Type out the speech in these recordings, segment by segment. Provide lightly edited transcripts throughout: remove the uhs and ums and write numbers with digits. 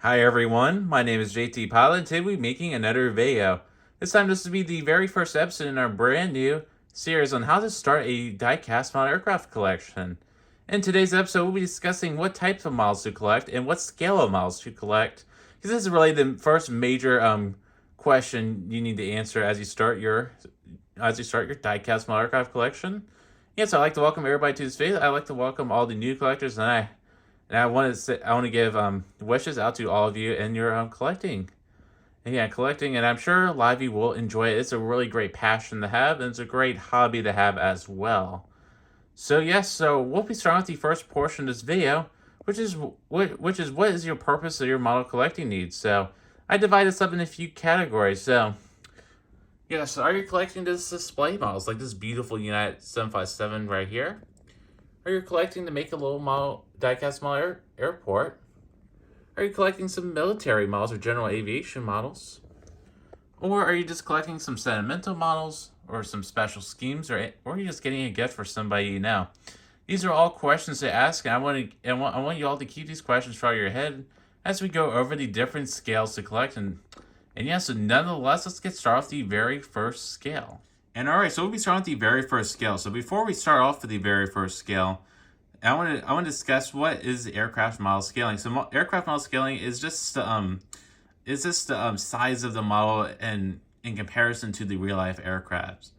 Hi everyone, my name is JT Pilot and today we'll be making another video. This time this will be the very first episode in our brand new series on how to start a diecast model aircraft collection. In today's episode we'll be discussing what types of models to collect and what scale of models to collect. Because this is really the first major question you need to answer as you start your diecast model aircraft collection. Yes, I'd like to welcome everybody to this video. I'd like to welcome all the new collectors and I want to give wishes out to all of you and your collecting. And yeah, collecting, and I'm sure a lot of you will enjoy it. It's a really great passion to have, and it's a great hobby to have as well. So yes, so we'll be starting with the first portion of this video, which is what is your purpose of your model collecting needs. So I divide this up in a few categories. So yeah, so are you collecting this display models like this beautiful United 757 right here? Are you collecting to make a little model diecast model airport? Are you collecting some military models or general aviation models? Or are you just collecting some sentimental models or some special schemes, or are you just getting a gift for somebody you know? These are all questions to ask, and I want you all to keep these questions throughout your head as we go over the different scales to collect. And yeah, so nonetheless, let's get started with the very first scale. And alright, so we'll be starting with the very first scale. So before we start off with the very first scale, I want to discuss what is aircraft model scaling. So aircraft model scaling is just the size of the model and in comparison to the real life aircraft.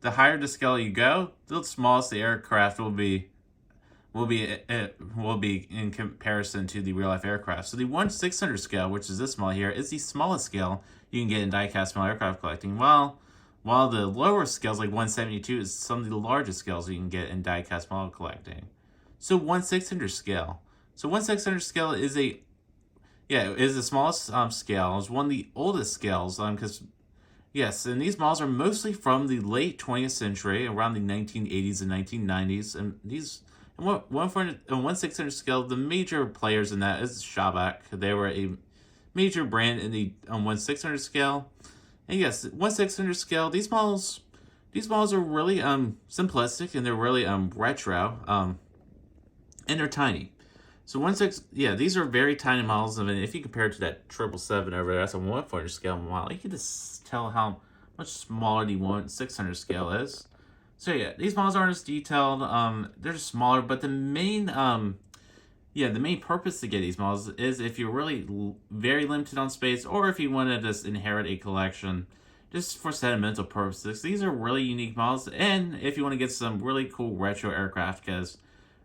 The higher the scale you go, the smallest the aircraft will be in comparison to the real life aircraft. So the 1/600 scale, which is this model here, is the smallest scale you can get in diecast model aircraft collecting. While the lower scales, like 1/72, is some of the largest scales you can get in diecast model collecting. So 1/600 scale. So 1/600 scale is the smallest scale. It's one of the oldest scales because yes, and these models are mostly from the late 20th century, around the 1980s and 1990s, and these. And 1/600 scale, the major players in that is Shabak. They were a major brand in the 1/600 scale. And yes, 1/600 scale, these models are really simplistic, and they're really retro, and they're tiny. So these are very tiny models. I mean, if you compare it to that 777 over there, that's a 1/400 scale model. You can just tell how much smaller the 1/600 scale is. So yeah, these models aren't as detailed. They're just smaller, but the main purpose to get these models is if you're really very limited on space, or if you want to just inherit a collection just for sentimental purposes. These are really unique models, and if you want to get some really cool retro aircraft, because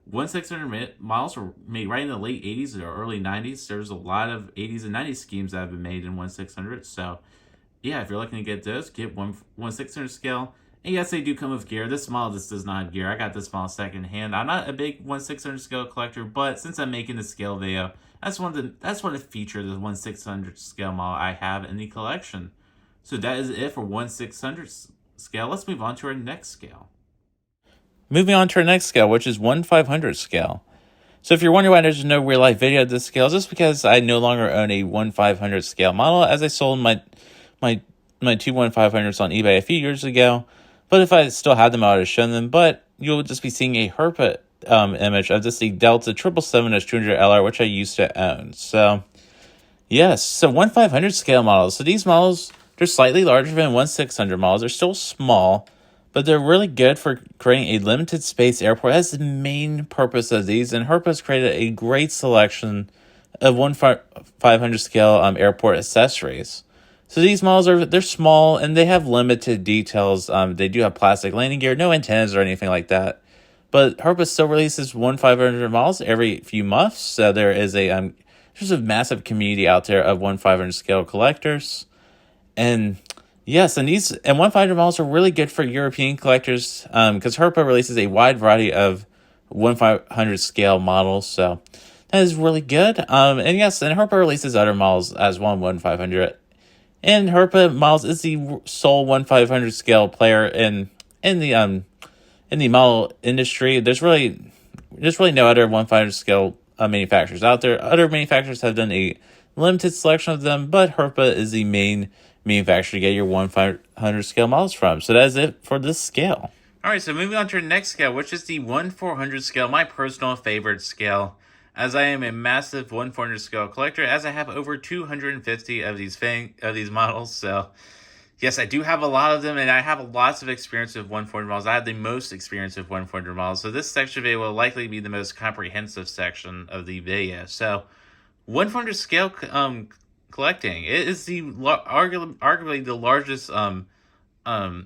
1/600 models were made right in the late 80s or early 90s. There's a lot of 80s and 90s schemes that have been made in 1/600. So yeah, if you're looking to get those, get 1/600 scale. And yes, they do come with gear. This model just does not have gear. I got this model secondhand. I'm not a big 1/600 scale collector, but since I'm making this scale video, that's one of the features of the 1/600 scale model I have in the collection. So that is it for 1/600 scale. Let's move on to our next scale. Moving on to our next scale, which is 1/500 scale. So if you're wondering why there's no real life video of this scale, it's just because I no longer own a 1/500 scale model, as I sold my two 1/500s on eBay a few years ago. But if I still had them, I would have shown them. But you'll just be seeing a Herpa image of this, the Delta 777-200LR, which I used to own. So, yes. So 1/500 scale models. So these models, they're slightly larger than 1/600 models. They're still small, but they're really good for creating a limited space airport. That's the main purpose of these. And Herpa's created a great selection of 1/500 scale airport accessories. So these models they're small, and they have limited details. They do have plastic landing gear, no antennas or anything like that. But Herpa still releases 1/500 models every few months. So there is there's a massive community out there of 1/500 scale collectors. And yes, and 1/500 models are really good for European collectors because Herpa releases a wide variety of 1/500 scale models. So that is really good. And yes, and Herpa releases other models as well, 1/500. And Herpa models is the sole 1/500 scale player in the model industry. There's really no other 1/500 scale manufacturers out there. Other manufacturers have done a limited selection of them, but Herpa is the main manufacturer to get your 1/500 scale models from. So that is it for this scale. All right, so moving on to our next scale, which is the 1/400 scale, my personal favorite scale as I am a massive 1/400 scale collector, as I have over 250 of these models. So yes, I do have a lot of them, and I have lots of experience with 1/400 models. I have the most experience with 1/400 models, so this section video will likely be the most comprehensive section of the video. So 1/400 scale collecting, it is the arguably the largest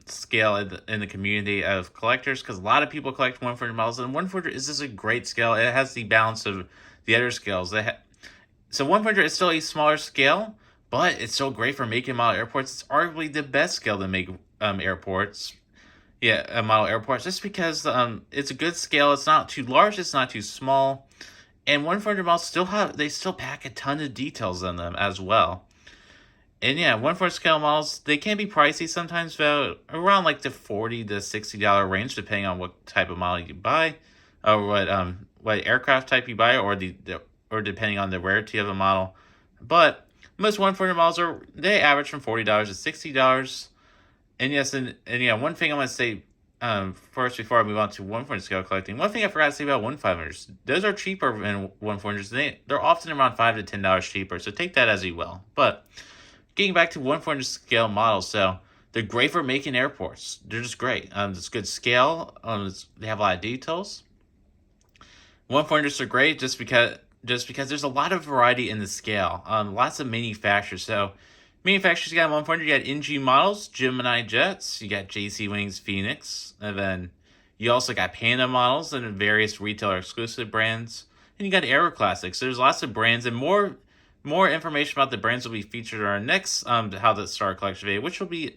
scale in the community of collectors, because a lot of people collect 1/400 models, and 1/400 is just a great scale. It has the balance of the other scales. So 1/400 is still a smaller scale, but it's so great for making model airports. It's arguably the best scale to make airports. Yeah, model airports, just because it's a good scale. It's not too large, it's not too small, and 1/400 models still pack a ton of details in them as well. And yeah, 1/4 scale models, they can be pricey sometimes, about around like the $40 to $60 range, depending on what type of model you buy, or what aircraft type you buy, or or depending on the rarity of a model. But most 1/4 models they average from $40 to $60. And yes, and yeah, one thing I want to say first before I move on to 1/4 scale collecting, one thing I forgot to say about 1/500s, those are cheaper than 1/400s. They're often around $5 to $10 cheaper, so take that as you will. But getting back to 1/400 scale models, so they're great for making airports. They're just great. It's good scale. They have a lot of details. 1/400s are great just because there's a lot of variety in the scale. Lots of manufacturers. So manufacturers, you got 1/400, you got NG models, Gemini jets, you got JC Wings, Phoenix, and then you also got Panda models and various retailer exclusive brands, and you got Aero Classics. So there's lots of brands, and more information about the brands will be featured in our next How to Start a Collection video, which will be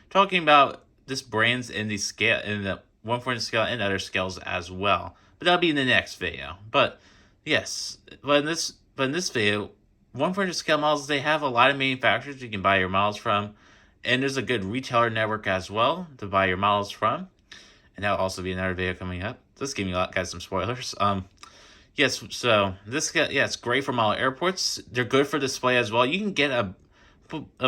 talking about this brands in the 1/4 scale and other scales as well. But that'll be in the next video. But yes, but in this video, 1/4 scale models, they have a lot of manufacturers you can buy your models from, and there's a good retailer network as well to buy your models from. And that'll also be another video coming up. Just giving you guys some spoilers. Yes, so it's great for model airports. They're good for display as well. You can get a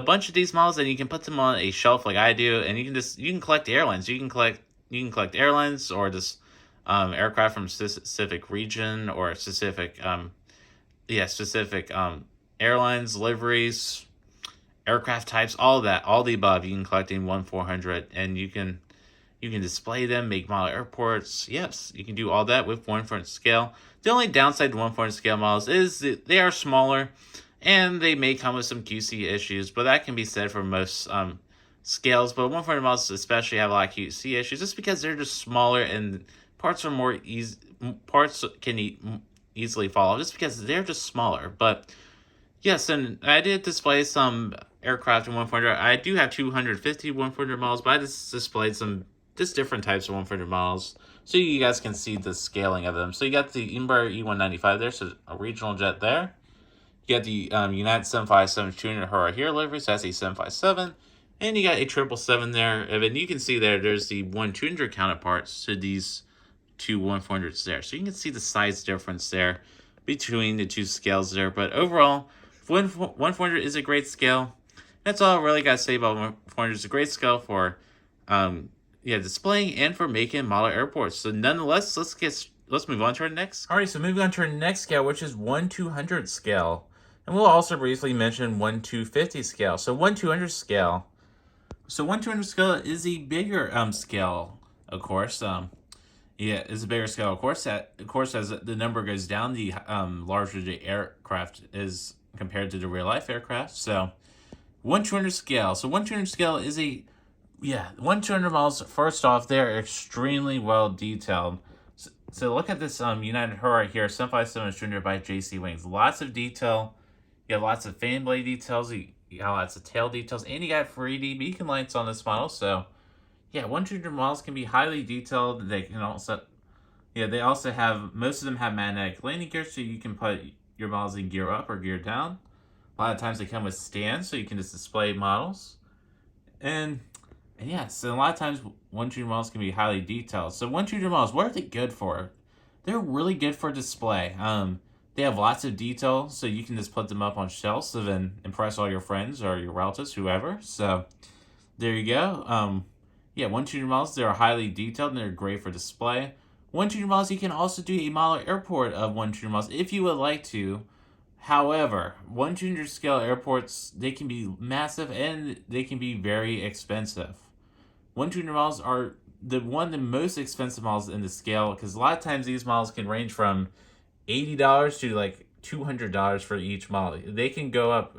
bunch of these models, and you can put them on a shelf like I do, and you can collect airlines. You can collect airlines, or just aircraft from specific region, or specific airlines, liveries, aircraft types, all that, all the above. You can collect in 1/400, and you can display them, make model airports. Yes, you can do all that with 1/4 scale. The only downside to 1/4 scale models is that they are smaller, and they may come with some QC issues, but that can be said for most scales. But 1/4 models especially have a lot of QC issues, just because they're just smaller, and parts can easily fall off, just because they're just smaller. But yes, and I did display some aircraft in 1/400. I do have 250 1/400 models, but I just displayed some different types of 1/400 models, so you guys can see the scaling of them. So you got the Embraer E195 there, so a regional jet there. You got the United 757-200 Hurrah here livery, so that's a 757. And you got a 777 there. And then you can see there's the 1-200 counterparts to these two 1/400s there. So you can see the size difference there between the two scales there. But overall, 1/400 is a great scale. That's all I really got to say about 1/400. It's a great scale for displaying and for making model airports. So nonetheless, let's move on to our next. Alright, so moving on to our next scale, which is 1/200 scale. And we'll also briefly mention 1/250 scale. So 1/200 scale. So 1/200 scale is a bigger scale, of course. It's a bigger scale, of course. Of course, as the number goes down, the larger the aircraft is compared to the real life aircraft. So 1/200 scale. So 1/200 scale is 1/200 models. First off, they're extremely well detailed. So look at this United Hurrah here, 757-200 by JC Wings. Lots of detail. You got lots of fan blade details. You got lots of tail details, and you got 3D beacon lights on this model. So yeah, 1/200 models can be highly detailed. They can also, they also have, most of them have magnetic landing gear, so you can put your models in gear up or gear down. A lot of times they come with stands, so you can just display models. And so a lot of times 1/200 models can be highly detailed. So 1/200 models, what are they good for? They're really good for display. They have lots of detail, so you can just put them up on shelves and then impress all your friends or your relatives, whoever. So there you go. 1/200 models, they're highly detailed and they're great for display. 1-200 models, you can also do a model airport of 1-200 models if you would like to. However, 1-200 scale airports, they can be massive and they can be very expensive. 1-200 models are one of the most expensive models in the scale, because a lot of times these models can range from $80 to like $200 for each model. They can go up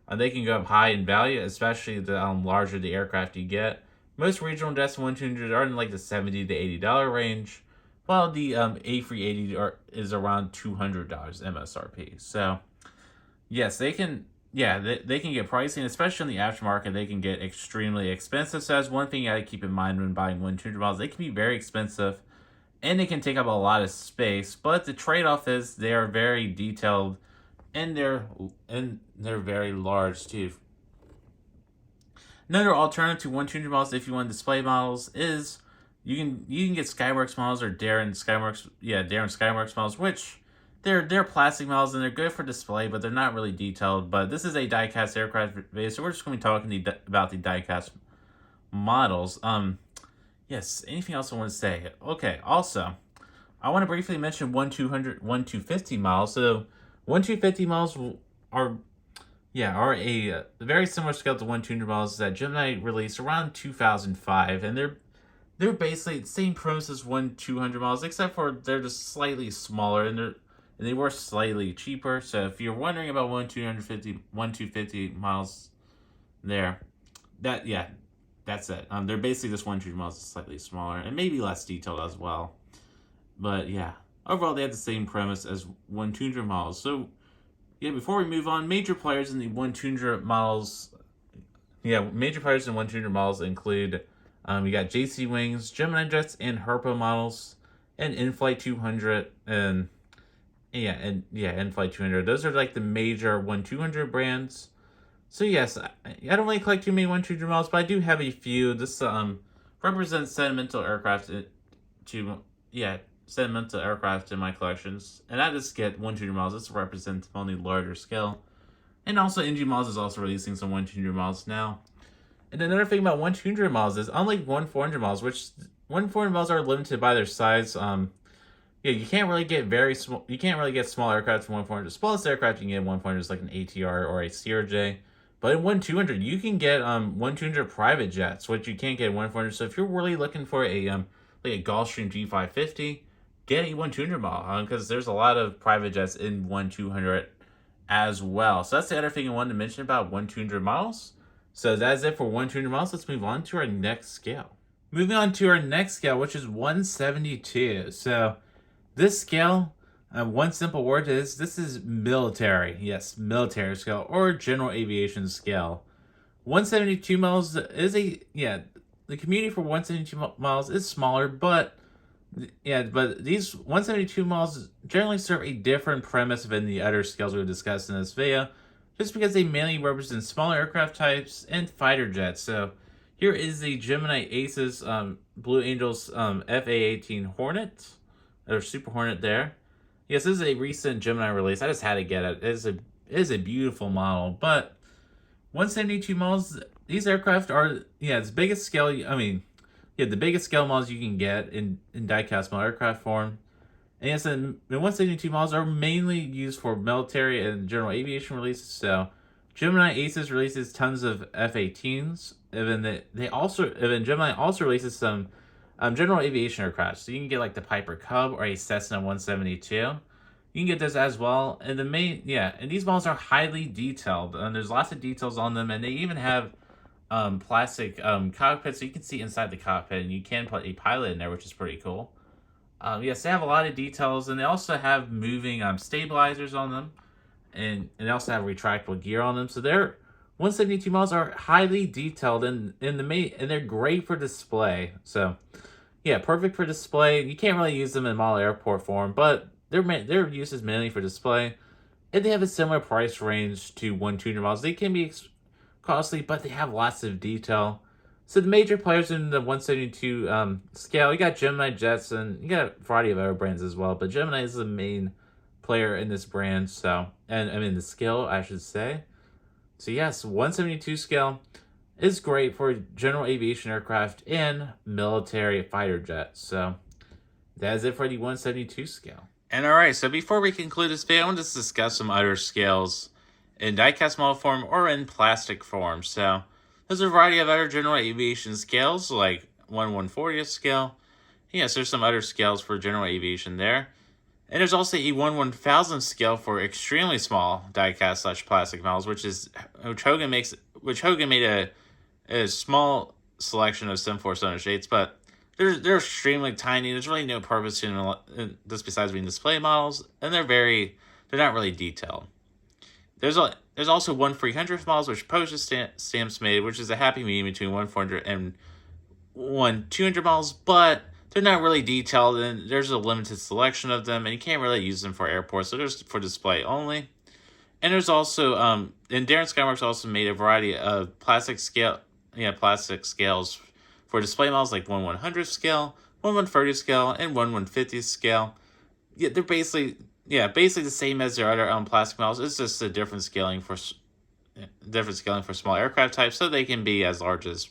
high in value, especially the larger the aircraft you get. Most regional jets 1-200 are in like the $70 to $80 range, while the A380 is around $200 MSRP. So yes, they can. Yeah, they can get pricey, and especially in the aftermarket, they can get extremely expensive. So that's one thing you got to keep in mind when buying 1-200 models. They can be very expensive, and they can take up a lot of space. But the trade-off is they are very detailed, and they're very large too. Another alternative to 1-200 models, if you want display models, is you can get Skyworks models or Darren Skyworks models, which they're plastic models and they're good for display, but they're not really detailed. But this is a diecast aircraft base, so we're just going to be talking about the diecast models. Yes. Anything else I want to say? Okay. Also, I want to briefly mention 1-250 models. So 1-250 models are a very similar scale to 1-200 models that Gemini released around 2005, and they're basically the same premise as 1-200 models, except for they're just slightly smaller and they were slightly cheaper. So if you're wondering about 1-250 models, that's it. They're basically just 1-200 models, slightly smaller and maybe less detailed as well. But yeah, overall they have the same premise as 1-200 models. So yeah, before we move on, major players in 1-200 models include we got JC Wings, Gemini Jets, and Herpa models, and In-Flight 200, and In-Flight 200. Those are like the major 1-200 brands. So yes, I don't really collect too many 1-200 models, but I do have a few. This represents sentimental aircraft sentimental aircraft in my collections, and I just get 1-200 models. This represents only larger scale, and also NG Models is also releasing some 1-200 models now. And another thing about 1-200 models is, unlike 1-400 models, which 1-400 models are limited by their size. You can't really get small aircraft from 1-400. The smallest aircraft you can get in 1-400 is like an ATR or a CRJ. But in 1-200, you can get 1-200 private jets, which you can't get in 1-400. So if you're really looking for a Gulfstream G550, get a 1-200 model, because there's a lot of private jets in 1-200 as well. So that's the other thing I wanted to mention about 1-200 models. So that's it for 1-200 models. Let's move on to our next scale. Moving on to our next scale, which is 172. So this scale, one simple word is, this is military. Yes, military scale or general aviation scale. 172 models is the community for 172 models is smaller, but these 172 models generally serve a different premise than the other scales we've discussed in this video, just because they mainly represent smaller aircraft types and fighter jets. So here is the Gemini Aces Blue Angels FA-18 Hornet, or Super Hornet there. Yes, this is a recent Gemini release. I just had to get it. It is a beautiful model, but 172 models, these aircraft are, the biggest scale, the biggest scale models you can get in diecast model aircraft form. And yes, the 172 models are mainly used for military and general aviation releases. So Gemini Aces releases tons of F-18s, and then Gemini also releases some general aviation aircraft. So you can get like the Piper Cub or a Cessna 172. You can get those as well. And and these models are highly detailed, and there's lots of details on them, and they even have plastic cockpits, so you can see inside the cockpit, and you can put a pilot in there, which is pretty cool. Yes, they have a lot of details, and they also have moving stabilizers on them, and they also have retractable gear on them. So their 172 models are highly detailed, and they're great for display. So yeah, perfect for display. You can't really use them in model airport form, but their use is mainly for display, and they have a similar price range to 1-200 models. They can be costly, but they have lots of detail. So the major players in the 172 scale, you got Gemini Jets, and you got a variety of other brands as well, but Gemini is the main player in this brand, the scale, I should say. So yes, 172 scale is great for general aviation aircraft and military fighter jets. So That is it for the 172 scale. And alright, so before we conclude this video, I want to discuss some other scales in diecast model form or in plastic form. So, there's a variety of other general aviation scales, like 1/140th scale. Yes, there's some other scales for general aviation there. And there's also a 1/1000th scale for extremely small diecast / plastic models, which Hogan made a small selection of Sim4 Sonar shades, but they're extremely tiny. There's really no purpose to them just besides being display models, and they're not really detailed. There's also 1/300th models, which Postage Stamps made, which is a happy medium between 1/400 and 1/200 models, but they're not really detailed, and there's a limited selection of them, and you can't really use them for airports, so they're for display only. And there's also and Darren Skymark's also made a variety of plastic scales for display models, like 1/100th scale, 1/130th scale, and 1/150th scale. Yeah, they're basically the same as their other plastic models. It's just a different scaling for small aircraft types, so they can be as large as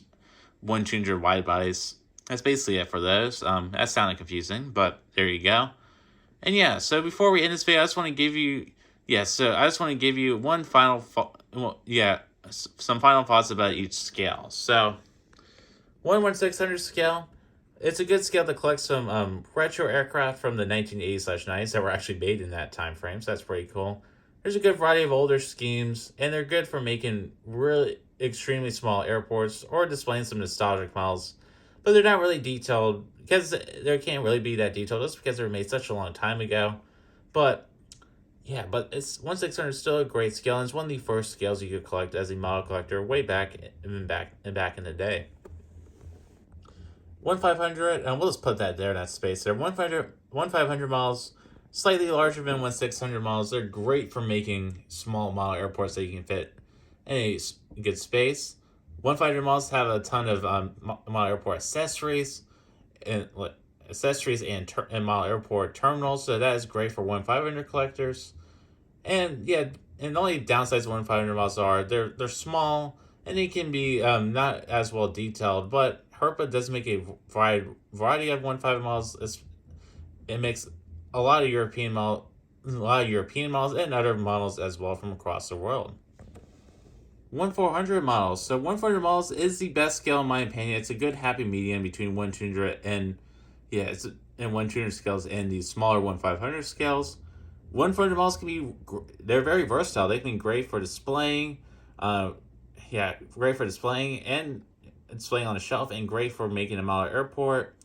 1/200 wide bodies. That's basically it for those. That sounded confusing, but there you go. And yeah, so before we end this video, I just want to give you one final some final thoughts about each scale. So 1/1600 scale, it's a good scale to collect some retro aircraft from the 1980s/90s that were actually made in that time frame, so that's pretty cool. There's a good variety of older schemes, and they're good for making really extremely small airports or displaying some nostalgic models, but they're not really detailed because they can't really be that detailed just because they were made such a long time ago. But yeah, but it's 1/600 is still a great scale, and it's one of the first scales you could collect as a model collector way back in the day. 1/500, and we'll just put that there in that space there. 1/500 models, slightly larger than 1/600 models. They're great for making small model airports that you can fit in a good space. 1/500 models have a ton of model airport accessories and model airport terminals, so that is great for 1/500 collectors. And yeah, and the only downsides of 1/500 models are they're small and they can be not as well detailed, but Herpa does make a variety of 1/500 models. It makes a lot of European models and other models as well from across the world. 1/400 models. So 1/400 models is the best scale in my opinion. It's a good happy medium between 1/200 and 1/200 scales and the smaller 1/500 scales. 1/400 models they're very versatile. They can be great for displaying, great for displaying and displaying on a shelf, and great for making a model airport.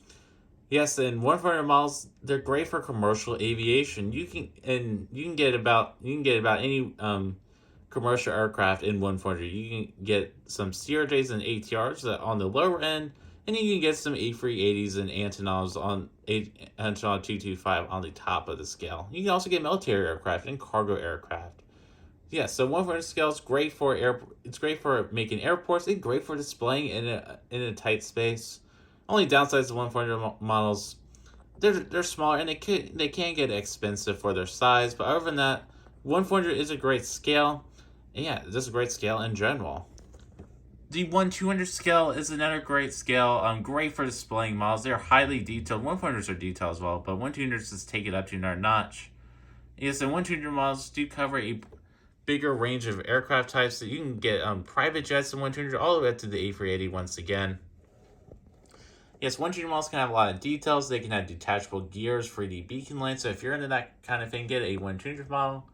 Yes, and 1/400 models, they're great for commercial aviation. You can get about any commercial aircraft in 1/400. You can get some CRJs and ATRs on the lower end, and you can get some A380s and Antonovs on Antonov 225 on the top of the scale. You can also get military aircraft and cargo aircraft. Yeah, so 1/400 scale is great for It's great for making airports. It's great for displaying in a tight space. Only downsides of 1/400 models, they're smaller and they can get expensive for their size. But other than that, 1/400 is a great scale. And yeah, just a great scale in general. The 1/200 scale is another great scale. Great for displaying models. They're highly detailed. 1/400s are detailed as well, but 1/200s just take it up to another notch. Yes, and 1/200 models do cover a bigger range of aircraft types. So you can get private jets in 1/200 all the way up to the A380 once again. Yes, 1/200 models can have a lot of details. They can have detachable gears, 3D beacon lights. So if you're into that kind of thing, get a 1/200 model.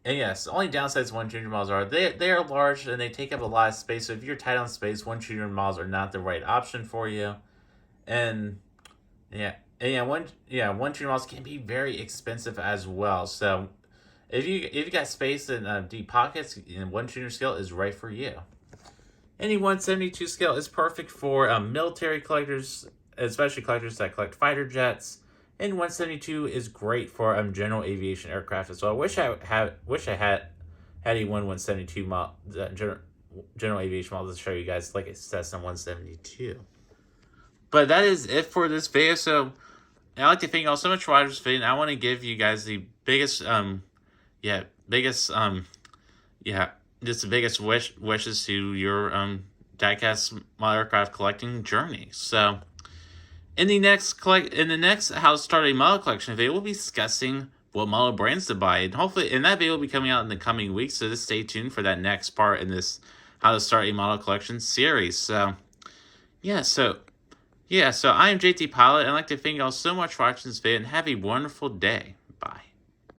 And yes, the only downsides of 1/200 models are they are large and they take up a lot of space. So if you're tight on space, 1/200 models are not the right option for you. And 1/200 models can be very expensive as well. So if you got space and deep pockets, 1/200 scale is right for you. Any 172 scale is perfect for military collectors, especially collectors that collect fighter jets. And 172 is great for general aviation aircraft as well. I wish I had a 172 general aviation model to show you guys, like a Cessna 172. But that is it for this video. So I'd like to thank you all so much for watching this video. And I want to give you guys the biggest just the biggest wishes to your diecast model aircraft collecting journey. So In the next how to start a model collection video, we'll be discussing what model brands to buy, and hopefully, and that video will be coming out in the coming weeks. So just stay tuned for that next part in this how to start a model collection series. So I am JT Pilot, and I'd like to thank you all so much for watching this video, and have a wonderful day. Bye.